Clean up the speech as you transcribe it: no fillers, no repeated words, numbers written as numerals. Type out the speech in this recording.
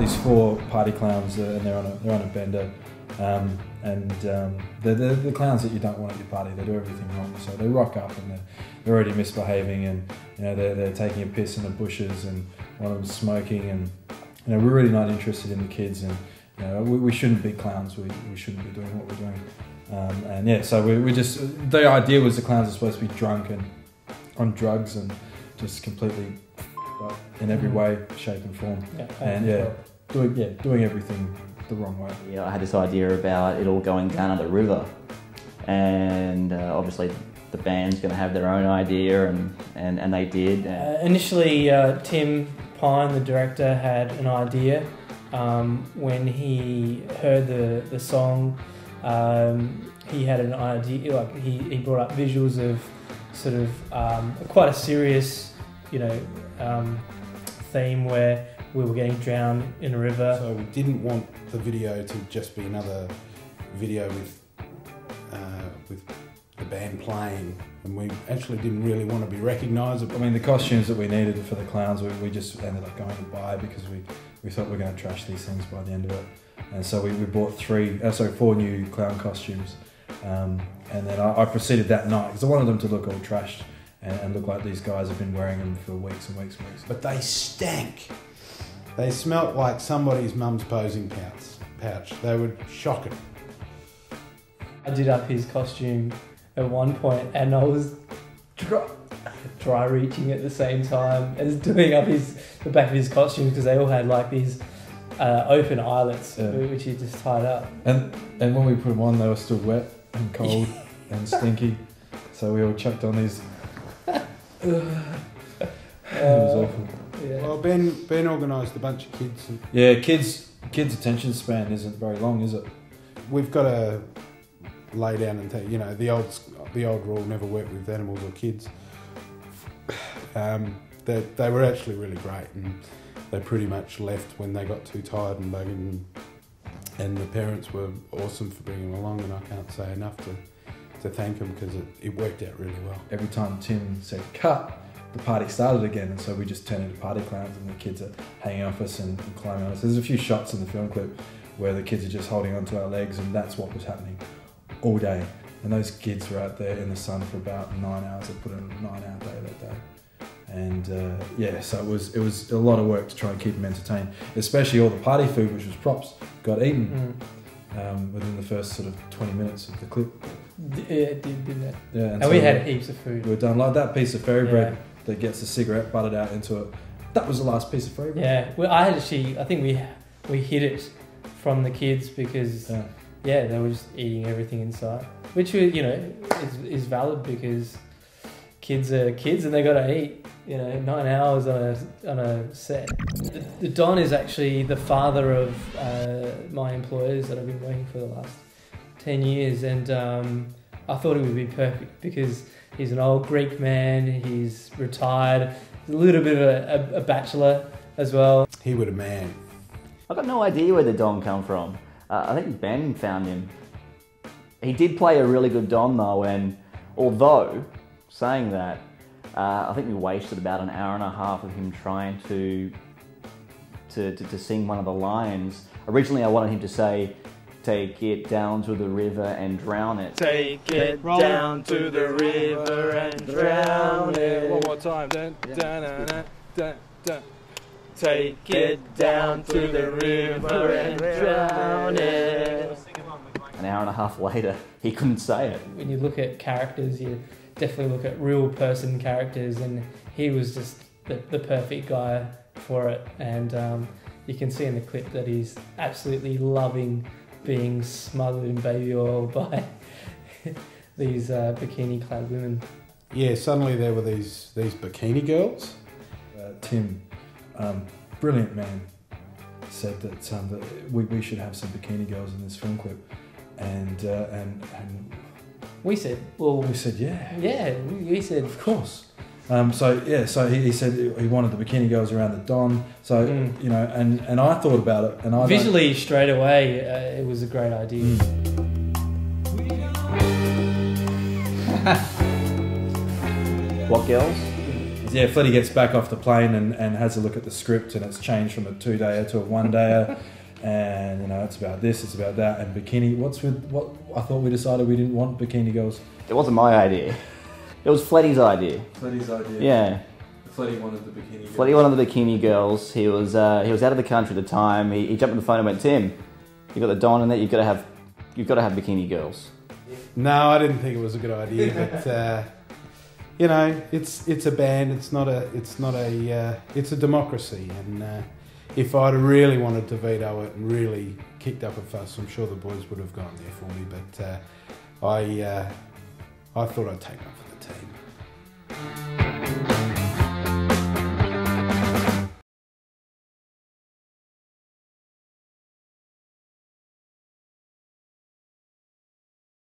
these 4 party clowns, and they're on a bender, and they're the clowns that you don't want at your party. They do everything wrong, so they rock up and they're already misbehaving, and they're taking a piss in the bushes, and one of them's smoking, and we're really not interested in the kids, and we shouldn't be clowns. We shouldn't be doing what we're doing, and yeah, so we just, the idea was the clowns are supposed to be drunk and on drugs and just completely up in every way, shape and form, doing everything the wrong way. Yeah, I had this idea about it all going down at the river, and obviously the band's going to have their own idea, and they did. Initially, Tim Pine, the director, had an idea. When he heard the song, he had an idea. Like he brought up visuals of sort of quite a serious, theme where we were getting drowned in a river. So we didn't want the video to just be another video with the band playing, and we actually didn't really want to be recognisable. I mean, the costumes that we needed for the clowns, we just ended up going to buy because we thought we were going to trash these things by the end of it. And so we bought 4 new clown costumes, and then I proceeded that night because I wanted them to look all trashed and look like these guys have been wearing them for weeks and weeks and weeks. But they stank. They smelt like somebody's mum's posing pouch. They were shocking. I did up his costume at one point, and I was dry reaching at the same time as doing up the back of his costume, because they all had like these open eyelets, which he just tied up. And when we put them on, they were still wet and cold and stinky, so we all chucked on these. It was awful. Yeah. Well, Ben organised a bunch of kids. Kids' attention span isn't very long, is it? We've got to lay down and take, the old rule, never work with animals or kids. They were actually really great, and they pretty much left when they got too tired and buggered, and the parents were awesome for bringing them along, and I can't say enough to thank them, because it worked out really well. Every time Tim said cut, the party started again, and so we just turned into party clowns, and the kids are hanging off us and climbing on us. There's a few shots in the film clip where the kids are just holding onto our legs, and that's what was happening all day. And those kids were out there in the sun for about 9 hours. They put in a 9-hour day that day. And so it was a lot of work to try and keep them entertained, especially all the party food, which was props, got eaten within the first sort of 20 minutes of the clip. Yeah, it did, didn't it? Yeah, and so we had heaps of food. We were done. Like that piece of fairy bread that gets the cigarette buttered out into it. That was the last piece of fairy bread. Yeah, well, I think we hid it from the kids because they were just eating everything inside, which is valid, because kids are kids and they got to eat. 9 hours on a set. The Don is actually the father of my employers that I've been working for the last 10 years, and I thought it would be perfect because he's an old Greek man, he's retired, he's a little bit of a bachelor as well. He was a man. I've got no idea where the Don come from. I think Ben found him. He did play a really good Don though, and although, saying that, I think we wasted about an hour and a half of him trying to sing one of the lines. Originally I wanted him to say, "Take it down to the river and drown it." Take it down to the river and drown it. One more time. Dun, dun, dun, dun, dun. Take it down to the river and drown it. An hour and a half later, he couldn't say it. When you look at characters, you definitely look at real person characters, and he was just the perfect guy for it. And you can see in the clip that he's absolutely loving being smothered in baby oil by these bikini-clad women. Yeah, suddenly there were these bikini girls. Tim, brilliant man, said that we should have some bikini girls in this film clip, and we said, yeah, we said, of course. So he said he wanted the bikini girls around the Don. So and I thought about it, and visually straight away, it was a great idea. What girls? yeah, Fletty gets back off the plane and has a look at the script, and it's changed from a 2-dayer to a 1-dayer. And, you know, it's about this, it's about that. And bikini, what I thought we decided we didn't want bikini girls. It wasn't my idea. It was Fletty's idea. Fletty's idea. Yeah. Fletty wanted the bikini girls. Fletty wanted the bikini girls. He was out of the country at the time. He jumped on the phone and went, Tim, you got the Don in there, you've got to have bikini girls. No, I didn't think it was a good idea, but you know, it's a band. It's a democracy, and if I'd really wanted to veto it and really kicked up a fuss, I'm sure the boys would have gone there for me. But I thought I'd take off.